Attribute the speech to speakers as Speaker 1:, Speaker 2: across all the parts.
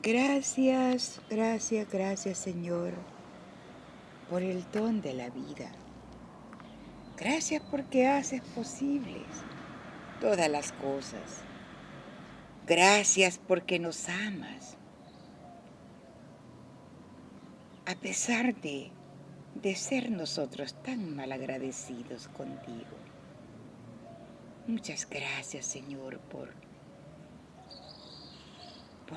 Speaker 1: Gracias, gracias, gracias Señor por el don de la vida. Gracias porque haces posibles todas las cosas. Gracias porque nos amas. A pesar de ser nosotros tan malagradecidos contigo. Muchas gracias Señor por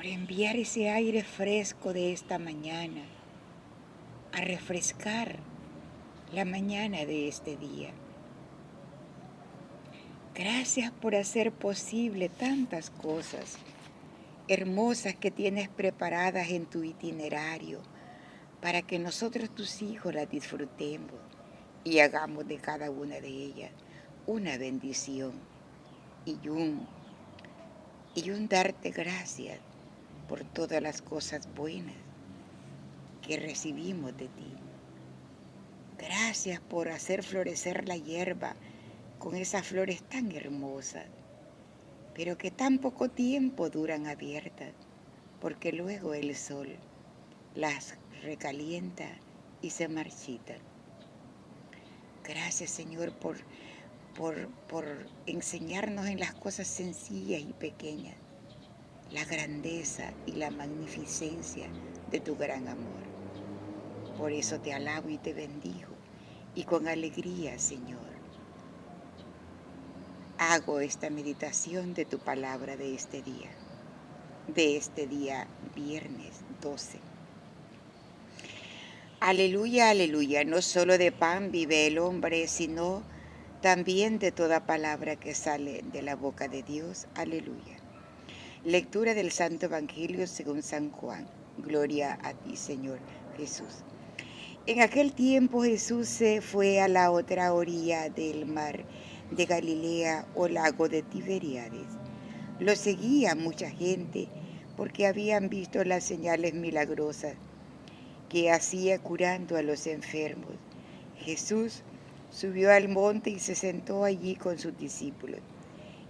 Speaker 1: enviar ese aire fresco de esta mañana a refrescar la mañana de este día. Gracias por hacer posible tantas cosas hermosas que tienes preparadas en tu itinerario para que nosotros tus hijos las disfrutemos y hagamos de cada una de ellas una bendición y un darte gracias por todas las cosas buenas que recibimos de ti. Gracias por hacer florecer la hierba con esas flores tan hermosas, pero que tan poco tiempo duran abiertas, porque luego el sol las recalienta y se marchitan. Gracias Señor por enseñarnos en las cosas sencillas y pequeñas la grandeza y la magnificencia de tu gran amor. Por eso te alabo y te bendigo y con alegría, Señor, hago esta meditación de tu palabra de este día viernes 12. Aleluya, aleluya, no solo de pan vive el hombre, sino también de toda palabra que sale de la boca de Dios. Aleluya. Lectura del Santo Evangelio según San Juan. Gloria a ti, Señor Jesús. En aquel tiempo Jesús se fue a la otra orilla del mar de Galilea o lago de Tiberíades. Lo seguía mucha gente porque habían visto las señales milagrosas que hacía curando a los enfermos. Jesús subió al monte y se sentó allí con sus discípulos.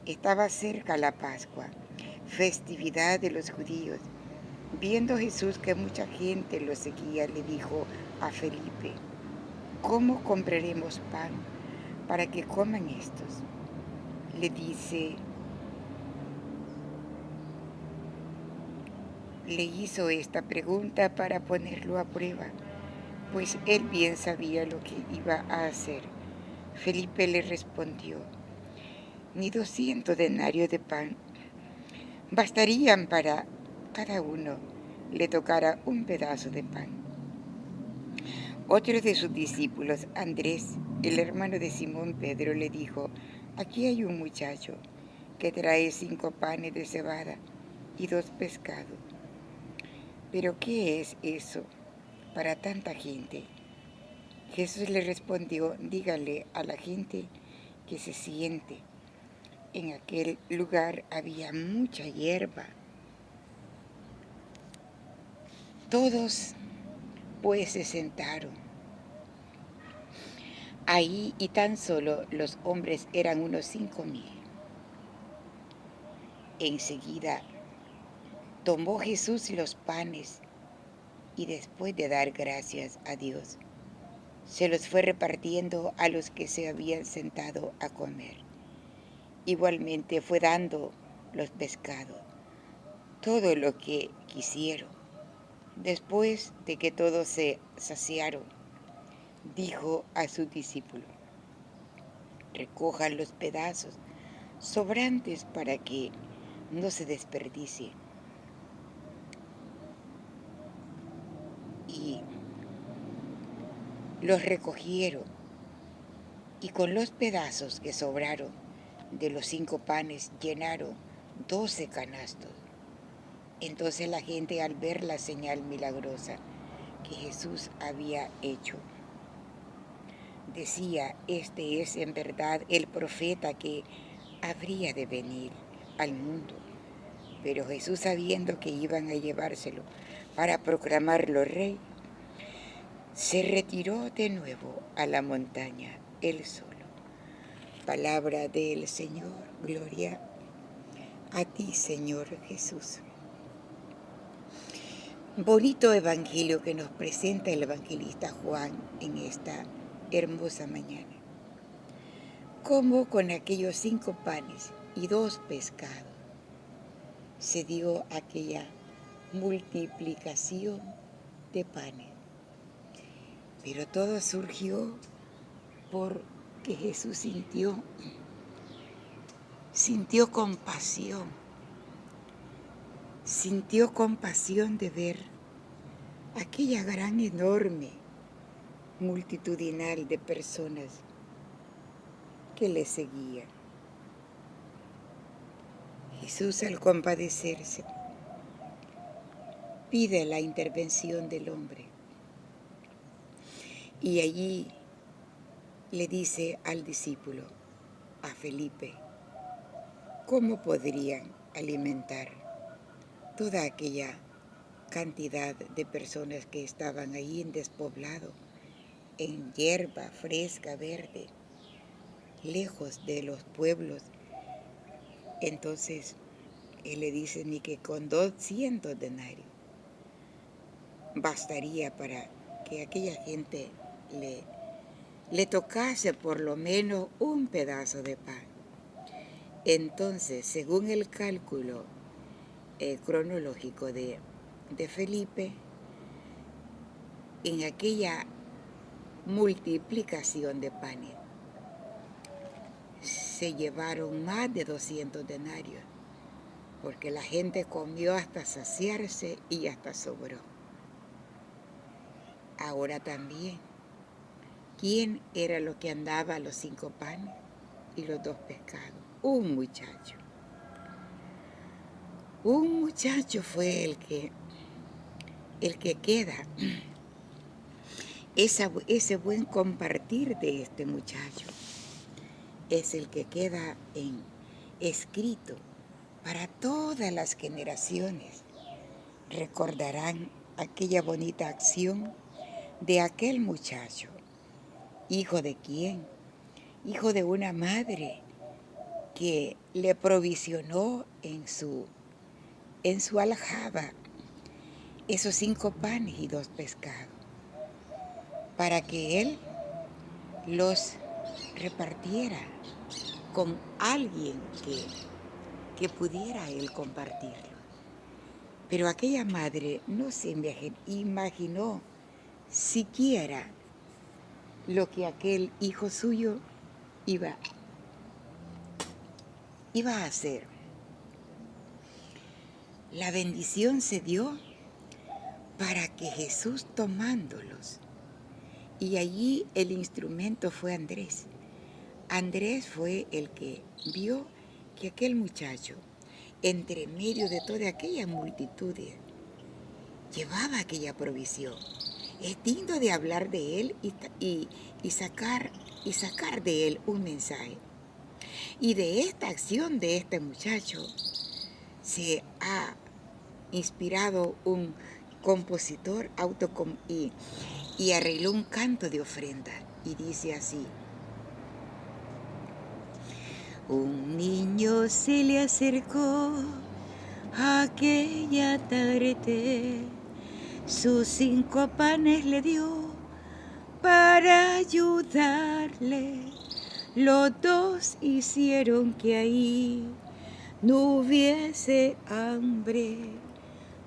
Speaker 1: Estaba cerca la Pascua, festividad de los judíos. Viendo Jesús que mucha gente lo seguía, le dijo a Felipe: ¿cómo compraremos pan para que coman estos? Le hizo esta pregunta para ponerlo a prueba, pues él bien sabía lo que iba a hacer. Felipe le respondió: ni 200 denarios de pan bastarían para cada uno le tocara un pedazo de pan. Otro de sus discípulos, Andrés, el hermano de Simón Pedro, le dijo: aquí hay un muchacho que trae 5 panes de cebada y 2 pescados. ¿Pero qué es eso para tanta gente? Jesús le respondió: dígale a la gente que se siente. En aquel lugar había mucha hierba. Todos pues se sentaron ahí y tan solo los hombres eran unos 5,000. Enseguida tomó Jesús los panes y después de dar gracias a Dios, se los fue repartiendo a los que se habían sentado a comer. Igualmente fue dando los pescados, todo lo que quisieron. Después de que todos se saciaron, dijo a sus discípulos: recojan los pedazos sobrantes para que no se desperdicie. Y los recogieron, y con los pedazos que sobraron de los 5 panes llenaron 12 canastos. Entonces la gente, al ver la señal milagrosa que Jesús había hecho, decía: este es en verdad el profeta que habría de venir al mundo. Pero Jesús, sabiendo que iban a llevárselo para proclamarlo rey, se retiró de nuevo a la montaña, él solo. Palabra del Señor. Gloria a ti, Señor Jesús. Bonito evangelio que nos presenta el evangelista Juan en esta hermosa mañana. Cómo con aquellos 5 panes y 2 pescados se dio aquella multiplicación de panes. Pero todo surgió porque Jesús sintió compasión de ver aquella gran, enorme, multitudinal de personas que le seguían. Jesús, al compadecerse, pide la intervención del hombre y allí le dice al discípulo, a Felipe, cómo podrían alimentar toda aquella cantidad de personas que estaban ahí en despoblado, en hierba fresca, verde, lejos de los pueblos. Entonces él le dice, ni que con 200 denarios bastaría para que aquella gente le tocase por lo menos un pedazo de pan. Entonces, según el cálculo cronológico de Felipe, en aquella multiplicación de panes se llevaron más de 200 denarios, porque la gente comió hasta saciarse y hasta sobró. Ahora también, ¿quién era lo que andaba a los 5 panes y los 2 pescados? Un muchacho. Un muchacho fue el que queda. Ese buen compartir de este muchacho es el que queda escrito para todas las generaciones. Recordarán aquella bonita acción de aquel muchacho. ¿Hijo de quién? Hijo de una madre que le provisionó en su aljaba esos 5 panes y 2 pescados, para que él los repartiera con alguien que pudiera él compartirlo. Pero aquella madre no se imaginó siquiera lo que aquel hijo suyo iba a hacer. La bendición se dio para que Jesús, tomándolos, y allí el instrumento fue Andrés. Andrés fue el que vio que aquel muchacho, entre medio de toda aquella multitud, llevaba aquella provisión. Es digno de hablar de él y sacar de él un mensaje. Y de esta acción de este muchacho se ha inspirado un compositor y arregló un canto de ofrenda. Y dice así: un niño se le acercó aquella tarde, sus 5 panes le dio para ayudarle. Los 2 hicieron que ahí no hubiese hambre.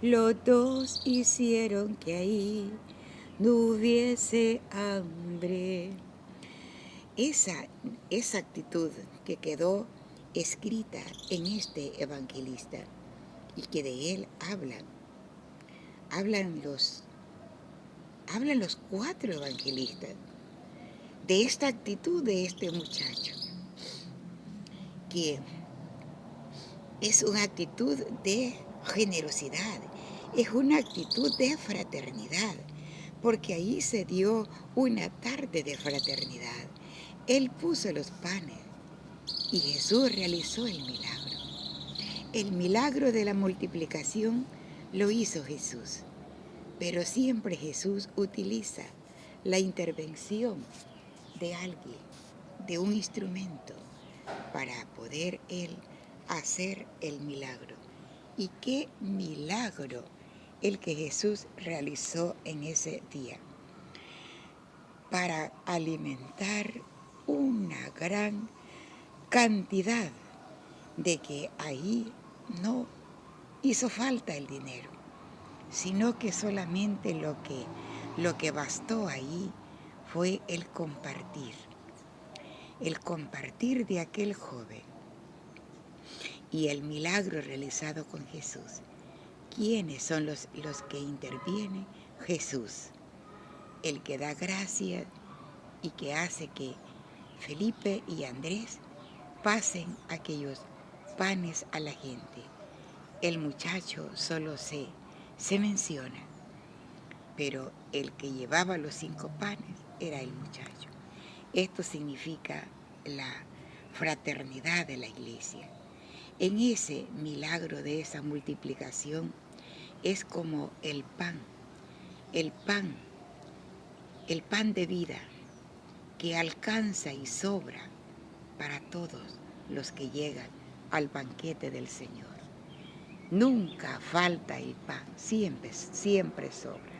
Speaker 1: Los 2 hicieron que ahí no hubiese hambre. Esa actitud que quedó escrita en este evangelista y que de él hablan los 4 evangelistas, de esta actitud de este muchacho, que es una actitud de generosidad, es una actitud de fraternidad, porque ahí se dio una tarde de fraternidad. Él puso los panes y Jesús realizó el milagro. El milagro de la multiplicación lo hizo Jesús, pero siempre Jesús utiliza la intervención de alguien, de un instrumento, para poder él hacer el milagro. ¿Y qué milagro el que Jesús realizó en ese día para alimentar una gran cantidad, de que ahí no hizo falta el dinero, sino que solamente lo que bastó ahí fue el compartir de aquel joven y el milagro realizado con Jesús. ¿Quiénes son los que intervienen? Jesús, el que da gracia y que hace que Felipe y Andrés pasen aquellos panes a la gente. El muchacho solo se menciona, pero el que llevaba los 5 panes era el muchacho. Esto significa la fraternidad de la iglesia. En ese milagro de esa multiplicación es como el pan de vida que alcanza y sobra para todos los que llegan al banquete del Señor. Nunca falta el pan, siempre sobra.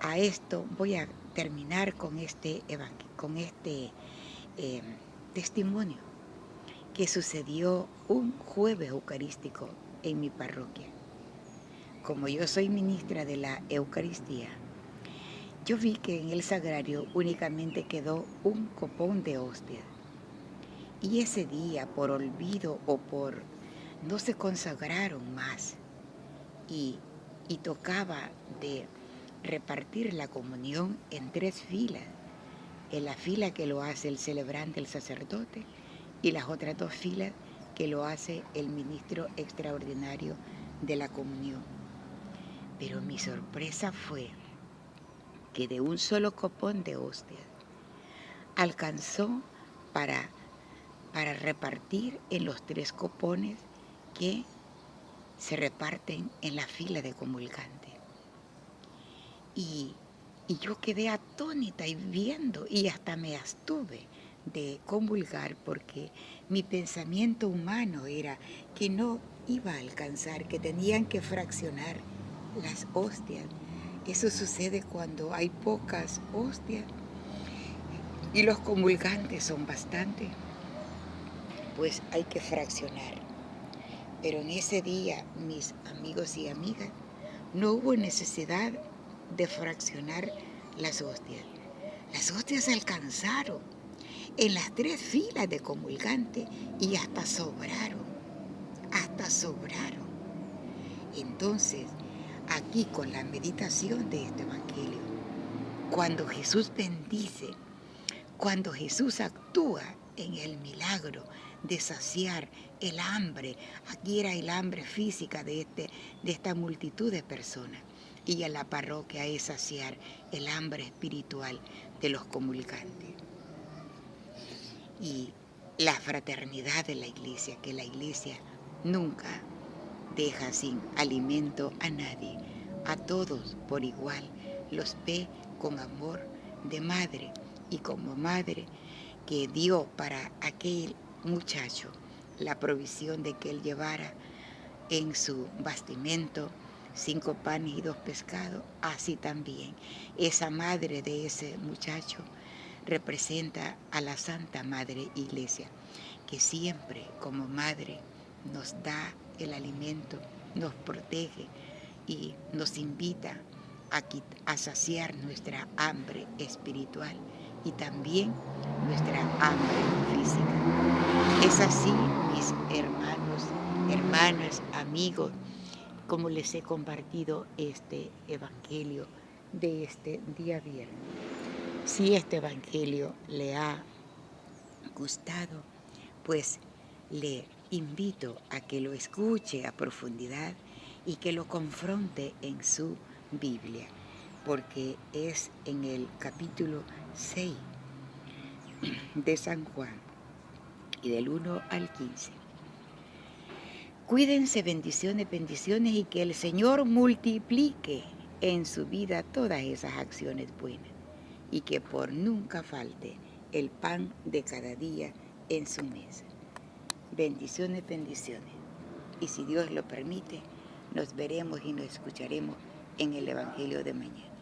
Speaker 1: A esto voy a terminar con este testimonio que sucedió un jueves eucarístico en mi parroquia. Como yo soy ministra de la Eucaristía, yo vi que en el sagrario únicamente quedó un copón de hostia. Y ese día, por olvido o no se consagraron más. Y tocaba de repartir la comunión en 3 filas. En la fila que lo hace el celebrante, el sacerdote, y las otras 2 filas que lo hace el ministro extraordinario de la comunión. Pero mi sorpresa fue que de un solo copón de hostias alcanzó para repartir en los 3 copones que se reparten en la fila de comulgante. Y yo quedé atónita y viendo, y hasta me abstuve de comulgar porque mi pensamiento humano era que no iba a alcanzar, que tenían que fraccionar las hostias. Eso sucede cuando hay pocas hostias y los comulgantes son bastantes, pues hay que fraccionar. Pero en ese día, mis amigos y amigas, no hubo necesidad de fraccionar las hostias. Las hostias se alcanzaron en las 3 filas de comulgante y hasta sobraron. Entonces, aquí con la meditación de este evangelio, cuando Jesús bendice, cuando Jesús actúa en el milagro de saciar el hambre, aquí era el hambre física de esta multitud de personas, y a la parroquia es saciar el hambre espiritual de los comulgantes. Y la fraternidad de la iglesia, que la iglesia nunca deja sin alimento a nadie, a todos por igual, los ve con amor de madre, y como madre que dio para aquel muchacho la provisión de que él llevara en su bastimento 5 panes y 2 pescados, así también esa madre de ese muchacho representa a la Santa Madre Iglesia, que siempre como madre nos da el alimento, nos protege y nos invita a saciar nuestra hambre espiritual y también nuestra hambre física. Es así, mis hermanos, hermanas, amigos, como les he compartido este evangelio de este día viernes. Si este evangelio le ha gustado, pues le invito a que lo escuche a profundidad y que lo confronte en su Biblia, porque es en el capítulo 6 de San Juan y del 1 al 15. Cuídense, bendiciones, y que el Señor multiplique en su vida todas esas acciones buenas y que por nunca falte el pan de cada día en su mesa. Bendiciones. Y si Dios lo permite, Nos veremos y nos escucharemos en el Evangelio de mañana.